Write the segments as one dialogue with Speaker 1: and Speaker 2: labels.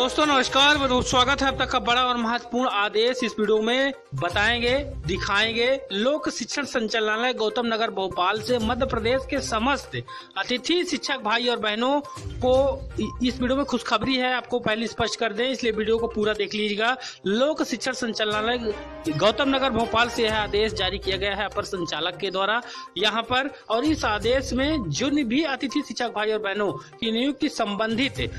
Speaker 1: दोस्तों नमस्कार, स्वागत है। अब तक का बड़ा और महत्वपूर्ण आदेश इस वीडियो में बताएंगे, दिखाएंगे। लोक शिक्षण संचालनालय गौतम नगर भोपाल से मध्य प्रदेश के समस्त अतिथि शिक्षक भाई और बहनों को इस वीडियो में खुशखबरी है। आपको पहले स्पष्ट कर दें, इसलिए वीडियो को पूरा देख लीजिएगा। लोक शिक्षण संचालनालय गौतम नगर भोपाल से यह आदेश जारी किया गया है अपर संचालक के द्वारा यहाँ पर। और इस आदेश में जिन भी अतिथि शिक्षक भाई और बहनों की नियुक्ति संबंधित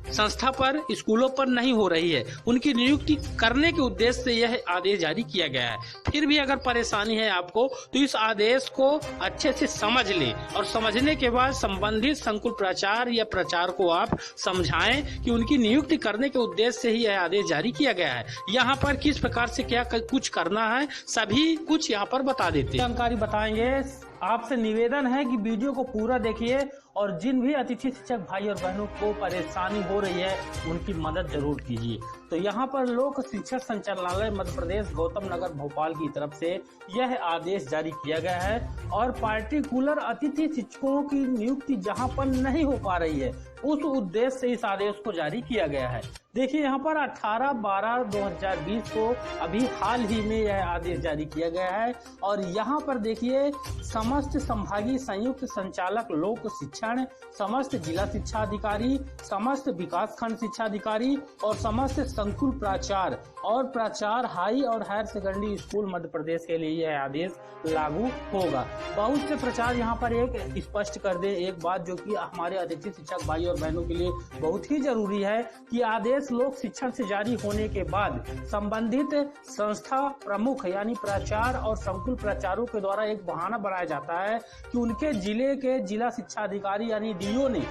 Speaker 1: संस्था पर, स्कूलों पर नहीं हो रही है, उनकी नियुक्ति करने के उद्देश्य से यह आदेश जारी किया गया है। फिर भी अगर परेशानी है आपको तो इस आदेश को अच्छे से समझ लें और समझने के बाद संबंधित संकुल प्राचार्य या प्राचार्य को आप समझाएं कि उनकी नियुक्ति करने के उद्देश्य से ही यह आदेश जारी किया गया है। यहाँ पर किस प्रकार से क्या कुछ करना है सभी कुछ यहाँ पर बता देते हैं, जानकारी बताएंगे। आपसे निवेदन है कि वीडियो को पूरा देखिए और जिन भी अतिथि शिक्षक भाई और बहनों को परेशानी हो रही है उनकी मदद जरूर कीजिए। तो यहाँ पर लोक शिक्षण संचालनालय मध्य प्रदेश गौतम नगर भोपाल की तरफ से यह आदेश जारी किया गया है और पार्टिकुलर अतिथि शिक्षकों की नियुक्ति जहाँ पर नहीं हो पा रही है उस उद्देश्य से इस आदेश को जारी किया गया है। देखिए यहाँ पर 18/12/2020 को अभी हाल ही में यह आदेश जारी किया गया है और यहाँ पर देखिए समस्त संभागीय संयुक्त संचालक लोक शिक्षण, समस्त जिला शिक्षा अधिकारी, समस्त विकास खंड शिक्षा अधिकारी और समस्त संकुल प्राचार्य और प्राचार्य हाई और higher secondary school Madhya Pradesh के लिए यह आदेश लागू होगा। बहुत से प्राचार्य यहाँ पर एक स्पष्ट कर दे एक बात जो कि हमारे अतिथि शिक्षक भाई और बहनों के लिए बहुत ही जरूरी है कि आदेश लोक शिक्षण से जारी होने के बाद संबंधित संस्था प्रमुख यानी प्राचार्य और संकुल प्राचार्यों के द्वारा एक बहाना बनाया जाता है कि उनके जिले के जिला शिक्षा अधिकारी यानी डीओ ने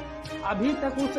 Speaker 1: अभी तक इस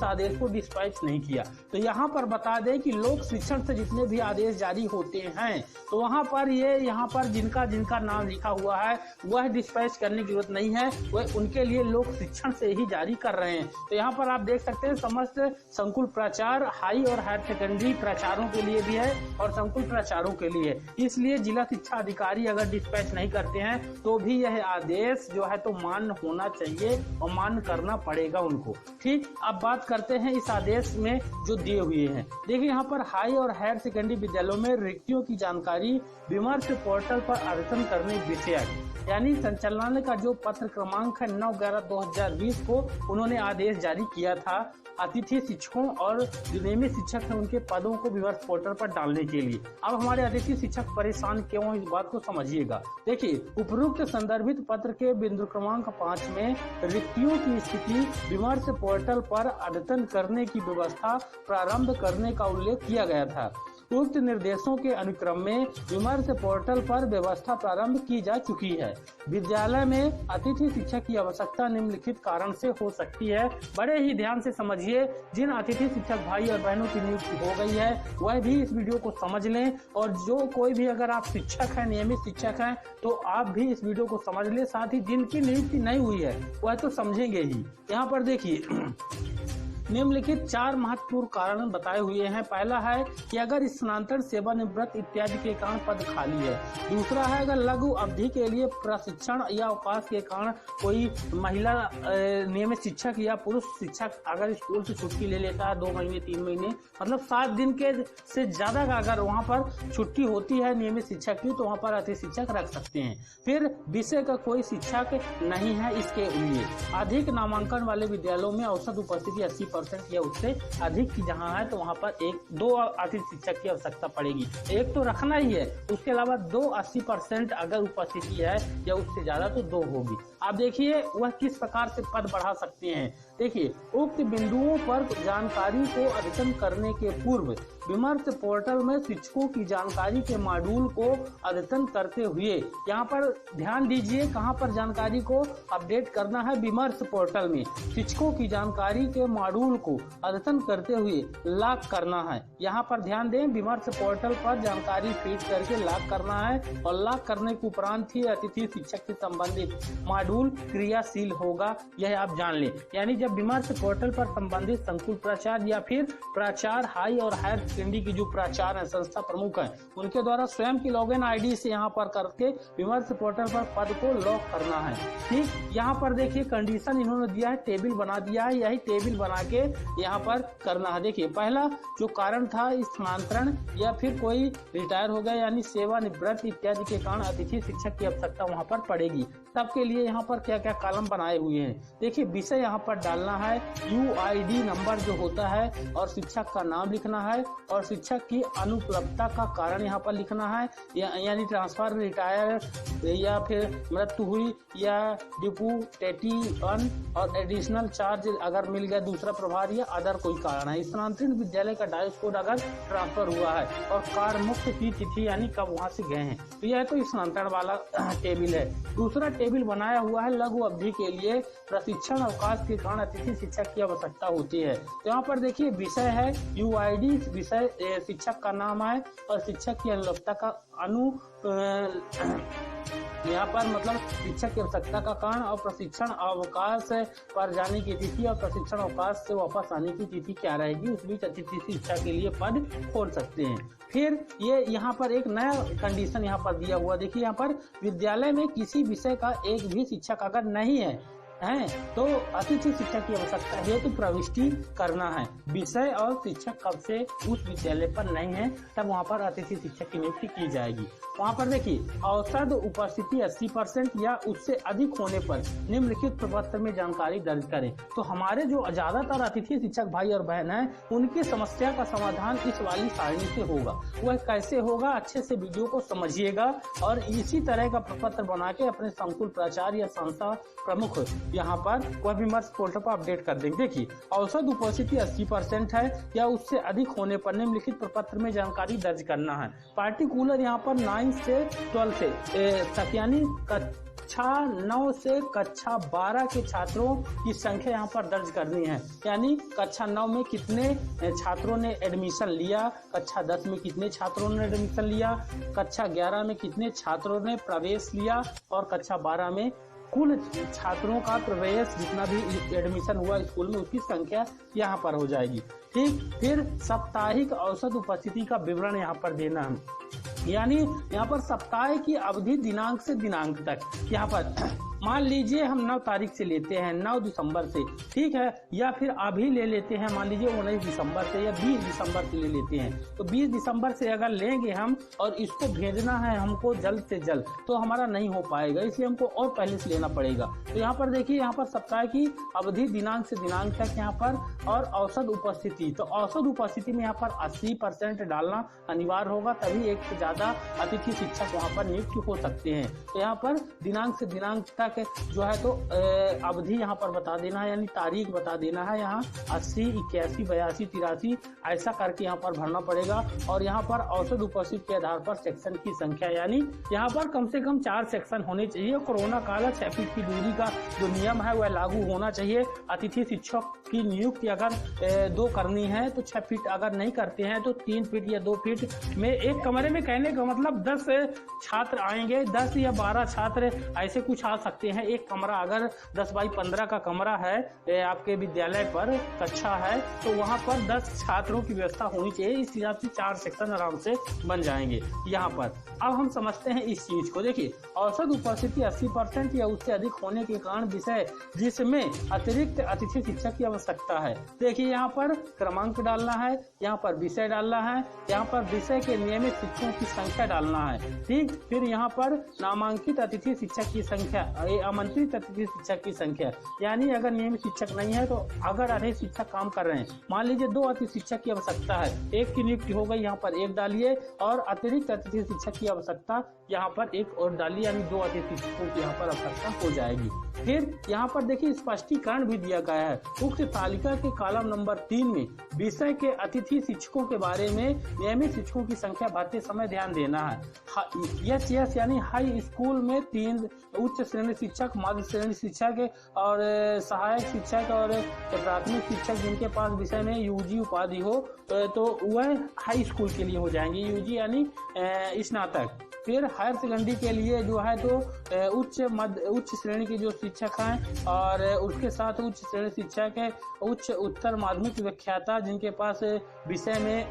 Speaker 1: आदेश को डिस्पैच नहीं किया। तो यहाँ पर बता दें कि लोक शिक्षण से जितने भी आदेश जारी होते हैं तो वहाँ पर जिनका नाम लिखा हुआ है वह डिस्पैच करने की जरूरत नहीं है, वह उनके लिए लोक शिक्षण से ही जारी कर रहे हैं। तो यहाँ पर आप देख सकते हैं समस्त संकुल प्राचार्य हाई और हायर सेकेंडरी प्राचार्यों के लिए भी है और संकुल प्राचार्यों के लिए। इसलिए जिला शिक्षा अधिकारी अगर डिस्पैच नहीं करते हैं तो भी यह आदेश जो है तो मान्य होना चाहिए और मान्य करना पड़ेगा उनको। ठीक, अब बात करते हैं इस आदेश में जो दिए हुए हैं। देखिए यहाँ पर हाई और हायर सेकेंडरी विद्यालयों में रिक्तियों की जानकारी विमर्श पोर्टल पर आवेदन करने विषय यानी संचालनालय का जो पत्र क्रमांक है 9/11/2020 को उन्होंने आदेश जारी किया था अतिथि शिक्षकों और जो नियमित शिक्षक हैं उनके पदों को विमर्श पोर्टल पर डालने के लिए। अब हमारे अतिथि शिक्षक परेशान क्यों हैं इस बात को समझिएगा। देखिए उपरोक्त संदर्भित पत्र के बिंदु क्रमांक 5 में रिक्तियों की स्थिति विमर्श पोर्टल पर आवेदन करने की व्यवस्था प्रारंभ करने का उल्लेख किया गया था। उक्त निर्देशों के अनुक्रम में विमर्श पोर्टल पर व्यवस्था प्रारंभ की जा चुकी है। विद्यालय में अतिथि शिक्षक की आवश्यकता निम्नलिखित कारण से हो सकती है। बड़े ही ध्यान से समझिए, जिन अतिथि शिक्षक भाई और बहनों की नियुक्ति हो गई है वह भी इस वीडियो को समझ लें और जो कोई भी अगर आप शिक्षक हैं, नियमित शिक्षक हैं तो आप भी इस वीडियो को समझ लें। साथ ही जिनकी नियुक्ति नहीं हुई है वह तो समझेंगे ही। यहाँ पर देखिए निम्नलिखित 4 महत्वपूर्ण कारण बताए हुए हैं। पहला है कि अगर स्थानांतरण, सेवानिवृत्त इत्यादि के कारण पद खाली है। दूसरा है अगर लघु अवधि के लिए प्रशिक्षण या अवकाश के कारण कोई महिला नियमित शिक्षक या पुरुष शिक्षक अगर स्कूल से छुट्टी ले लेता है 2 महीने 3 महीने मतलब 7 दिन के से ज्यादा का अगर वहाँ पर छुट्टी होती है नियमित शिक्षक की तो वहाँ पर अतिथि शिक्षक रख सकते हैं। फिर विषय का कोई शिक्षक नहीं है इसके लिए। अधिक नामांकन वाले विद्यालयों में औसत उपस्थिति 80% या उससे अधिक की जहाँ है तो वहाँ पर 1-2 अतिथि शिक्षक की आवश्यकता पड़ेगी। एक तो रखना ही है, उसके अलावा 2 80% अगर उपस्थिति है या उससे ज्यादा तो 2 होगी। आप देखिए वह किस प्रकार से पद बढ़ा सकते हैं। देखिए उक्त बिंदुओं पर जानकारी को अद्यतन करने के पूर्व विमर्श पोर्टल में शिक्षकों की जानकारी के मॉड्यूल को अद्यतन करते हुए, यहाँ पर ध्यान दीजिए कहाँ पर जानकारी को अपडेट करना है, विमर्श पोर्टल में शिक्षकों की जानकारी के मॉड्यूल को अद्यतन करते हुए लॉक करना है। यहाँ पर ध्यान दें, विमर्श पोर्टल पर जानकारी फीड करके लॉक करना है और लॉक करने के उपरांत ही अतिथि शिक्षक से संबंधित मॉड्यूल क्रियाशील होगा, यह आप जान लें। यानी जब विमर्श पोर्टल पर संबंधित संकुल प्राचार्य या फिर प्राचार्य हाई और हायर सेकेंडरी की जो प्राचार्य है, संस्था प्रमुख है, उनके द्वारा स्वयं की लॉगिन आईडी से यहाँ पर करके विमर्श पोर्टल पर पद को लॉक करना है। ठीक, यहाँ पर देखिए कंडीशन इन्होंने दिया है, टेबल बना दिया है, यही टेबल बना के यहाँ पर करना है। देखिए पहला जो कारण था स्थानांतरण या फिर कोई रिटायर हो गया यानी सेवानिवृत्त इत्यादि के कारण अतिथि शिक्षक की आवश्यकता वहाँ पर पड़ेगी। सबके लिए यहाँ पर क्या क्या कॉलम बनाए हुए हैं। देखिए विषय यहाँ पर डालना है, UID नंबर जो होता है और शिक्षक का नाम लिखना है और शिक्षक की अनुपलब्धता का कारण यहाँ पर लिखना है, यानी ट्रांसफर, रिटायर या फिर मृत्यु हुई या डिप्यूटेशन और एडिशनल चार्ज अगर मिल गया दूसरा प्रभार या अदर कोई कारण है। स्थानांतरित विद्यालय का डायस कोड अगर ट्रांसफर हुआ है और कार्य मुक्त की तिथि यानी कब वहाँ से गए हैं। तो यह तो स्थानांतरण वाला टेबल है। दूसरा टेबल बनाया हुआ है लघु अवधि के लिए प्रशिक्षण अवकाश के कारण अतिथि शिक्षक की आवश्यकता होती है। तो यहाँ पर देखिए विषय है, UID विषय शिक्षक का नाम है और शिक्षक की अनुपलब्धता का यहाँ पर मतलब शिक्षक की आवश्यकता का कारण और प्रशिक्षण अवकाश पर जाने की तिथि और प्रशिक्षण अवकाश से वापस आने की तिथि क्या रहेगी, उस बीच अतिथि शिक्षा के लिए पद खोल सकते हैं। फिर ये यहाँ पर एक नया कंडीशन यहाँ पर दिया हुआ, देखिए यहाँ पर विद्यालय में किसी विषय का एक भी शिक्षक अगर नहीं है तो अतिथि शिक्षक की आवश्यकता है तो प्रविष्टि करना है। विषय और शिक्षक कब से उस विद्यालय पर नहीं है तब वहाँ पर अतिथि शिक्षक की नियुक्ति की जाएगी। वहाँ पर देखिए औसत उपस्थिति 80% या उससे अधिक होने पर निम्नलिखित प्रपत्र में जानकारी दर्ज करें। तो हमारे जो ज्यादातर अतिथि शिक्षक भाई और बहन हैं उनकी समस्या का समाधान इस वाली सारणी से होगा। वह कैसे होगा, अच्छे से वीडियो को समझिएगा और इसी तरह का प्रपत्र बना के अपने संकुल प्राचार्य या संस्था प्रमुख यहाँ पर वह विमर्श पोर्टल पर अपडेट कर देंगे। देखिए औसत उपस्थिति 80% है या उससे अधिक होने पर निम्नलिखित प्रपत्र में जानकारी दर्ज करना है। पार्टिकुलर यहाँ पर 9 से 12 से तक यानी कक्षा 9 से कक्षा 12 के छात्रों की संख्या यहाँ पर दर्ज करनी है। यानी कक्षा 9 में कितने छात्रों ने एडमिशन लिया, कक्षा 10 में कितने छात्रों ने एडमिशन लिया, कक्षा 11 में कितने छात्रों ने प्रवेश लिया और कक्षा 12 में कुल छात्रों का प्रवेश जितना भी एडमिशन हुआ स्कूल में उसकी संख्या यहाँ पर हो जाएगी। ठीक, फिर साप्ताहिक औसत उपस्थिति का विवरण यहाँ पर देना है, यानी यहाँ पर सप्ताह की अवधि दिनांक से दिनांक तक। यहाँ पर मान लीजिए हम 9 तारीख से लेते हैं 9 दिसंबर से, ठीक है, या फिर अभी ले लेते हैं मान लीजिए 19 दिसंबर से या 20 दिसंबर से ले लेते हैं। तो 20 दिसंबर से अगर लेंगे हम और इसको भेजना है हमको जल्द से जल्द तो हमारा नहीं हो पाएगा, इसलिए हमको और पहले से लेना पड़ेगा। तो यहाँ पर देखिए यहाँ पर सप्ताह की अवधि दिनांक से दिनांक तक यहाँ पर और औसत उपस्थिति। तो औसत उपस्थिति में यहाँ पर 80% डालना अनिवार्य होगा, तभी एक से ज्यादा अतिथि शिक्षक वहाँ पर नियुक्त हो सकते हैं। तो यहाँ पर दिनांक से दिनांक तक जो है तो अवधि यहाँ पर बता देना है, यानी तारीख बता देना है। यहाँ 80, 81, 82, 83 ऐसा करके यहाँ पर भरना पड़ेगा। और यहाँ पर औसत उपस्थिति के आधार पर सेक्शन की संख्या, यानी यहाँ पर कम से कम 4 सेक्शन होने चाहिए। कोरोना काल 6 फीट की दूरी का जो नियम है वह लागू होना चाहिए। अतिथि शिक्षक की नियुक्ति अगर 2 करनी है तो 6 फीट, अगर नहीं करते हैं तो 3 फीट या 2 फीट में एक कमरे में। कहने का मतलब 10 छात्र आएंगे, 10 या 12 छात्र ऐसे कुछ आ सकते हैं। एक कमरा अगर 10 बाई 15 का कमरा है आपके विद्यालय पर, कक्षा है, तो वहां पर 10 छात्रों की व्यवस्था होनी चाहिए। इस हिसाब से 4 सेक्शन आराम से बन जाएंगे यहाँ पर। अब हम समझते हैं इस चीज को। देखिए औसत उपस्थिति 80% या उससे अधिक होने के कारण विषय जिसमें अतिरिक्त अतिथि शिक्षक की आवश्यकता है। देखिए यहाँ पर क्रमांक डालना है, यहाँ पर विषय डालना है, यहाँ पर विषय के नियमित शिक्षकों की संख्या डालना है। ठीक, फिर यहाँ पर नामांकित अतिथि शिक्षक की संख्या, आमंत्रित अतिथि शिक्षक की संख्या, यानी अगर नियमित शिक्षक नहीं है तो अगर अधिक शिक्षक काम कर रहे हैं, मान लीजिए 2 अतिथि शिक्षक की आवश्यकता है, एक की नियुक्ति हो गई, यहाँ पर 1 डालिए और अतिरिक्त अतिथि शिक्षक की आवश्यकता यहाँ पर 1 और डालिए, यानी 2 अतिथि शिक्षकों की यहाँ पर आवश्यकता हो जाएगी। फिर यहाँ पर देखिए स्पष्टीकरण भी दिया गया है। उक्त तालिका के कॉलम नंबर 3 में विषय के अतिथि शिक्षकों के बारे में नियमित शिक्षकों की संख्या भरते समय ध्यान देना है। यस यानी हाई स्कूल में 3 उच्च श्रेणी शिक्षक, मध्य श्रेणी शिक्षक और सहायक शिक्षक और प्राथमिक शिक्षक जिनके पास विषय में UG उपाधि हो तो वह हाई स्कूल के लिए हो जाएंगे। UG यानी स्नातक। फिर हायर सेकेंडरी के लिए जो है तो उच्च श्रेणी के जो शिक्षक हैं और उसके साथ उच्च श्रेणी शिक्षक है, उच्च उत्तर माध्यमिक व्याख्याता जिनके पास विषय में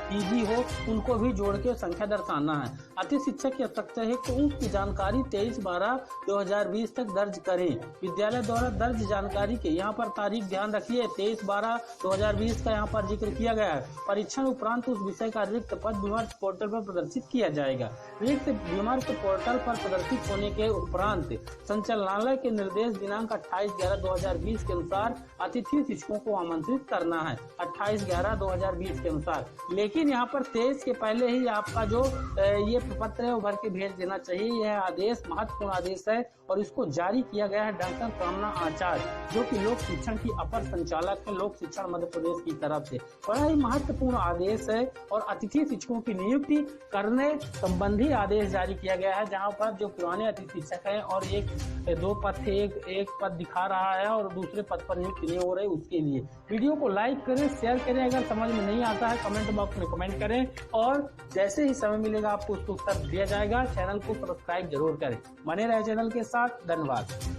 Speaker 1: पीजी हो, उनको भी जोड़ के संख्या दर्शाना है। अति शिक्षक की आवश्यकता है कि उनकी जानकारी 23/12/2020 तक दर्ज करें। विद्यालय द्वारा दर्ज जानकारी के यहाँ पर तारीख ध्यान रखिए, 23/12/2020 का यहाँ पर जिक्र किया गया है। परीक्षण उपरांत उस विषय का रिक्त पद विमर्श पोर्टल पर प्रदर्शित किया जाएगा। रिक्त विमर्श पोर्टल पर प्रदर्शित होने के उपरांत संचालनालय के निर्देश दिनांक 28/11/2020 के अनुसार अतिथि शिक्षकों को आमंत्रित करना है। 28/11/2020 के अनुसार, लेकिन यहाँ पर 23 के पहले ही आपका जो ये प्रपत्र है वो भर के भेज देना चाहिए। यह आदेश महत्वपूर्ण आदेश है और इसको जारी किया गया है डॉक्टर कामना आचार्य, जो कि लोक शिक्षण की अपर संचालक है लोक शिक्षण मध्य प्रदेश की तरफ से। बड़ा ही महत्वपूर्ण आदेश है और अतिथि शिक्षकों की नियुक्ति करने संबंधी आदेश जारी किया गया है, जहाँ पर जो पुराने अतिथि शिक्षक है और दो पद थे, एक पद दिखा रहा है और दूसरे पद पर नियुक्त नहीं हो रहे, उसके लिए वीडियो को लाइक करें, शेयर करें। अगर समझ में नहीं आता है कमेंट बॉक्स में कमेंट करें और जैसे ही समय मिलेगा आपको उसको उत्तर दिया जाएगा। चैनल को सब्सक्राइब जरूर करें। बने रहे चैनल के साथ। धन्यवाद।